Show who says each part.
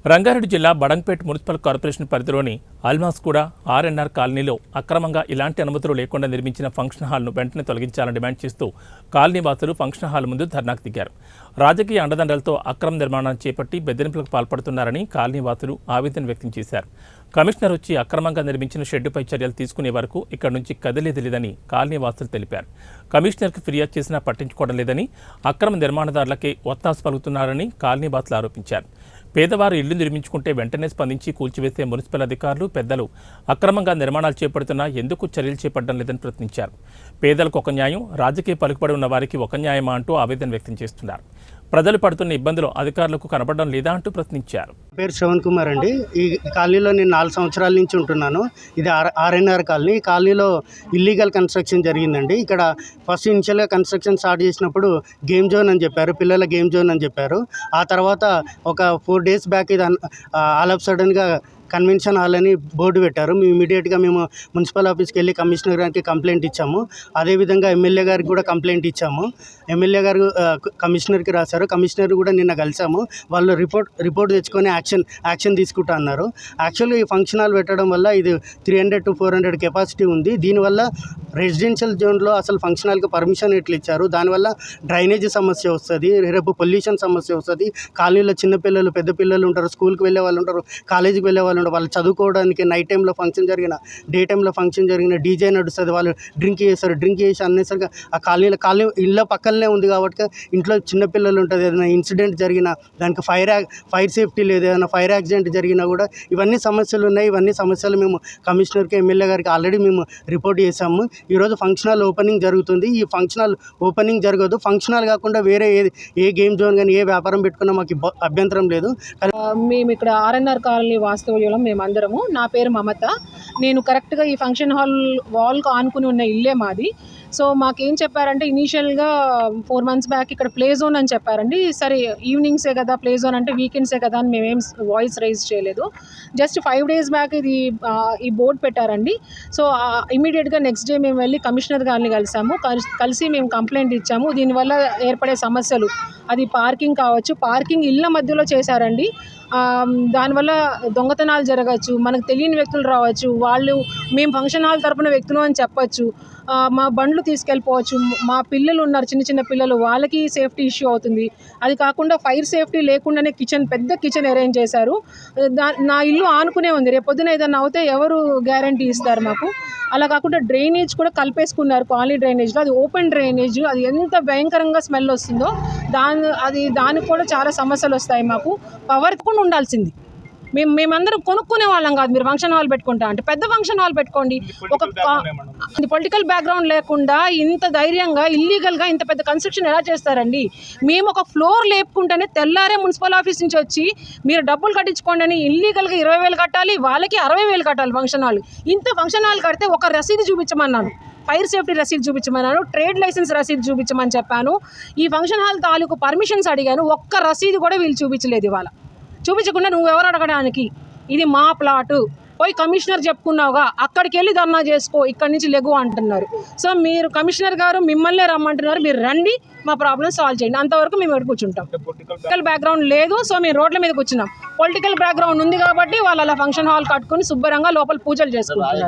Speaker 1: రంగారెడ్డి జిల్లా Badangpet municipal corporation పరిధిలోని Almasguda RNR కాలనీలో అక్రమంగా ఇలాంటి అనుమతులు లేకుండా నిర్మించిన ఫంక్షన్ హాల్ను వెంటనే తొలగించాలని డిమాండ్ చేస్తూ కాలనీ వాసులు ఫంక్షన్ హాల్ ముందు ధర్నాకు దిగారు. రాజకీయ అండదండలతో అక్రమ నిర్మాణాన్ని చేపట్టి బెదిరింపులకు పాల్పడుతున్నారని కాలనీ వాసులు ఆవేదన వ్యక్తం చేశారు. కమిషనర్ వచ్చి అక్రమంగా నిర్మించిన షెడ్డుపై చర్యలు తీసుకునే వరకు ఇక్కడి నుంచి కదిలేది లేదని కాలనీ వాసులు తెలిపారు. కమిషనర్కు ఫిర్యాదు చేసినా పట్టించుకోవడం లేదని, అక్రమ నిర్మాణదారులకే ఒత్తాసు పలుకుతున్నారని కాలనీ వాసులు ఆరోపించారు. పేదవారు ఇళ్లు నిర్మించుకుంటే వెంటనే స్పందించి కూల్చివేసే మున్సిపల్ అధికారులు, పెద్దలు అక్రమంగా నిర్మాణాలు చేపడుతున్నా ఎందుకు చర్యలు చేపట్టడం లేదని ప్రశ్నించారు. పేదలకు ఒక న్యాయం, రాజకీయ పలుకుబడి ఉన్న వారికి ఒక న్యాయమా అంటూ ఆవేదన వ్యక్తం చేస్తున్నారు. ప్రజలు పడుతున్న ఇబ్బందులు అధికారులకు కనపడడం లేదా అంటూ ప్రశ్నించారు.
Speaker 2: పేరు శ్రవణ్ కుమార్ అండి. ఈ కాలనీలో నేను 4 సంవత్సరాల నుంచి ఉంటున్నాను. ఇది ఆర్ఎన్ఆర్ కాలనీ. ఈ కాలనీలో ఇల్లీగల్ కన్స్ట్రక్షన్ జరిగిందండి. ఇక్కడ ఫస్ట్ ఇనిషియల్గా కన్స్ట్రక్షన్ స్టార్ట్ చేసినప్పుడు గేమ్ జోన్ అని చెప్పారు, పిల్లల గేమ్ జోన్ అని చెప్పారు. ఆ తర్వాత ఒక 4 days బ్యాక్ ఇది ఆల్ ఆఫ్ సడన్గా కన్వెన్షన్ హాల్ అని బోర్డు పెట్టారు. మేము ఇమీడియట్గా మున్సిపల్ ఆఫీస్కి వెళ్ళి కమిషనర్ గారికి కంప్లైంట్ ఇచ్చాము. అదేవిధంగా ఎమ్మెల్యే గారికి కూడా కంప్లైంట్ ఇచ్చాము. ఎమ్మెల్యే గారు కమిషనర్కి రాశారు. కమిషనర్ కూడా నిన్న కలిసాము. వాళ్ళు రిపోర్ట్ తెచ్చుకొని యాక్షన్ తీసుకుంటా అన్నారు. యాక్చువల్గా ఈ ఫంక్షన్ హాల్ పెట్టడం వల్ల ఇది 300 to 400 కెపాసిటీ ఉంది. దీనివల్ల రెసిడెన్షియల్ జోన్లో అసలు ఫంక్షన్ హాల్కి పర్మిషన్ ఎట్లా ఇచ్చారు? దానివల్ల డ్రైనేజ్ సమస్య వస్తుంది, రేపు పొల్యూషన్ సమస్య వస్తుంది. కాలనీలో చిన్నపిల్లలు, పెద్ద పిల్లలు ఉంటారు, స్కూల్కి వెళ్ళే వాళ్ళు ఉంటారు, కాలేజీకి వెళ్ళే వాళ్ళు ఉంటారు. వాళ్ళు చదువుకోవడానికి నైట్ టైంలో ఫంక్షన్ జరిగిన, డే టైంలో ఫంక్షన్ జరిగిన డీజే నడుస్తుంది. వాళ్ళు డ్రింక్ చేసి అన్నసరిగా ఆ కాలనీ ఇళ్ళ పక్కనే ఉంది కాబట్టి ఇంట్లో చిన్నపిల్లలు ఉంటుంది. ఏదైనా ఇన్సిడెంట్ జరిగినా, దానికి ఫైర్ సేఫ్టీ లేదు, ఏదైనా ఫైర్ యాక్సిడెంట్ జరిగినా కూడా ఇవన్నీ సమస్యలు ఉన్నాయి. ఇవన్నీ సమస్యలు మేము కమిషనర్కి, ఎమ్మెల్యే గారికి ఆల్రెడీ మేము రిపోర్ట్ చేశాము. ఈరోజు ఫంక్షన్ హాల్ ఓపెనింగ్ జరుగుతుంది. ఈ ఫంక్షన్ హాల్ ఓపెనింగ్ జరగదు. ఫంక్షన్ హాల్ కాకుండా వేరే ఏ గేమ్ జోన్ కానీ ఏ వ్యాపారం పెట్టుకున్నా మాకు అభ్యంతరం లేదు.
Speaker 3: మేము ఇక్కడ ఆర్ఎన్ఆర్ కాలనీ వాస్తవ్యం మేమందరము. నా పేరు మమత. నేను కరెక్ట్గా ఈ ఫంక్షన్ హాల్ వాల్కు ఆనుకుని ఉన్న ఇల్లే మాది. సో మాకేం చెప్పారంటే ఇనీషియల్గా 4 months బ్యాక్ ఇక్కడ ప్లే జోన్ అని చెప్పారండి. సరే ఈవినింగ్సే కదా, ప్లే జోన్ అంటే వీకెండ్సే కదా అని మేమేం వాయిస్ రైజ్ చేయలేదు. జస్ట్ 5 days బ్యాక్ ఈ బోర్డు పెట్టారండి. సో ఇమీడియట్గా నెక్స్ట్ డే మేము వెళ్ళి కమిషనర్ గారిని కలిసి మేము కంప్లైంట్ ఇచ్చాము. దీనివల్ల ఏర్పడే సమస్యలు, అది పార్కింగ్ కావచ్చు, పార్కింగ్ ఇళ్ళ మధ్యలో చేశారండి. దానివల్ల దొంగతనాలు జరగచ్చు, మనకు తెలియని వ్యక్తులు రావచ్చు, మేము ఫంక్షన్ హాల్ తరపున వ్యక్తులు అని చెప్పచ్చు, మా బండ్లు తీసుకెళ్ళిపోవచ్చు, మా పిల్లలు ఉన్నారు, చిన్న పిల్లలు, వాళ్ళకి సేఫ్టీ ఇష్యూ అవుతుంది. అది కాకుండా ఫైర్ సేఫ్టీ లేకుండానే పెద్ద కిచెన్ అరేంజ్ చేశారు. నా ఇల్లు ఆనుకునే ఉంది. రేపొద్దున ఏదైనా అవుతే ఎవరు గ్యారంటీ ఇస్తారు మాకు? అలా కాకుండా డ్రైనేజ్ కూడా కలిపేసుకున్నారు. కాలనీ డ్రైనేజ్లో అది ఓపెన్ డ్రైనేజ్, అది ఎంత భయంకరంగా స్మెల్ వస్తుందో దానికి కూడా చాలా సమస్యలు వస్తాయి మాకు. పవర్ కూడా ఉండాల్సింది. మేమందరం కొనుక్కునే వాళ్ళం కాదు. మీరు ఫంక్షన్ హాల్ పెట్టుకుంటా అంటే పెద్ద ఫంక్షన్ హాల్ పెట్టుకోండి. ఒక పొలిటికల్ బ్యాక్గ్రౌండ్ లేకుండా ఇంత ధైర్యంగా ఇల్లీగల్గా ఇంత పెద్ద కన్స్ట్రక్షన్ ఎలా చేస్తారండి? మేము ఒక ఫ్లోర్ లేపుకుంటేనే తెల్లారే మున్సిపల్ ఆఫీస్ నుంచి వచ్చి మీరు డబ్బులు కట్టించుకోండి అని ఇల్లీగల్గా 20,000 కట్టాలి, వాళ్ళకి 60,000 కట్టాలి ఫంక్షన్ హాల్. ఇంత ఫంక్షన్ హాల్ కడితే ఒక రసీదు చూపించమన్నాను, ఫైర్ సేఫ్టీ రసీదు చూపించమన్నాను, ట్రేడ్ లైసెన్స్ రసీదు చూపించమని చెప్పాను. ఈ ఫంక్షన్ హాల్ తాలూకు పర్మిషన్స్ అడిగాను, ఒక్క రసీదు కూడా వీళ్ళు చూపించలేదు. ఇవాళ చూపించకుండా నువ్వెవరు అడగడానికి? ఇది మా ప్లాటు, పోయి కమిషనర్ చెప్పుకున్నావుగా, అక్కడికి వెళ్ళి ధర్నా చేసుకో, ఇక్కడి నుంచి లెగు అంటున్నారు. సో మీరు కమిషనర్ గారు మిమ్మల్నే రమ్మంటున్నారు, మీరు రండి, మా ప్రాబ్లమ్ సాల్వ్ చేయండి. అంతవరకు మేము ఇక్కడ కూర్చుంటాం. పొలిటికల్ బ్యాక్గ్రౌండ్ లేదు, సో మేము రోడ్ల మీద కూర్చున్నాం. పొలిటికల్ బ్యాక్గ్రౌండ్ ఉంది కాబట్టి వాళ్ళు అలా ఫంక్షన్ హాల్ కట్టుకుని శుభ్రంగా లోపల పూజలు చేసుకుంటున్నారు.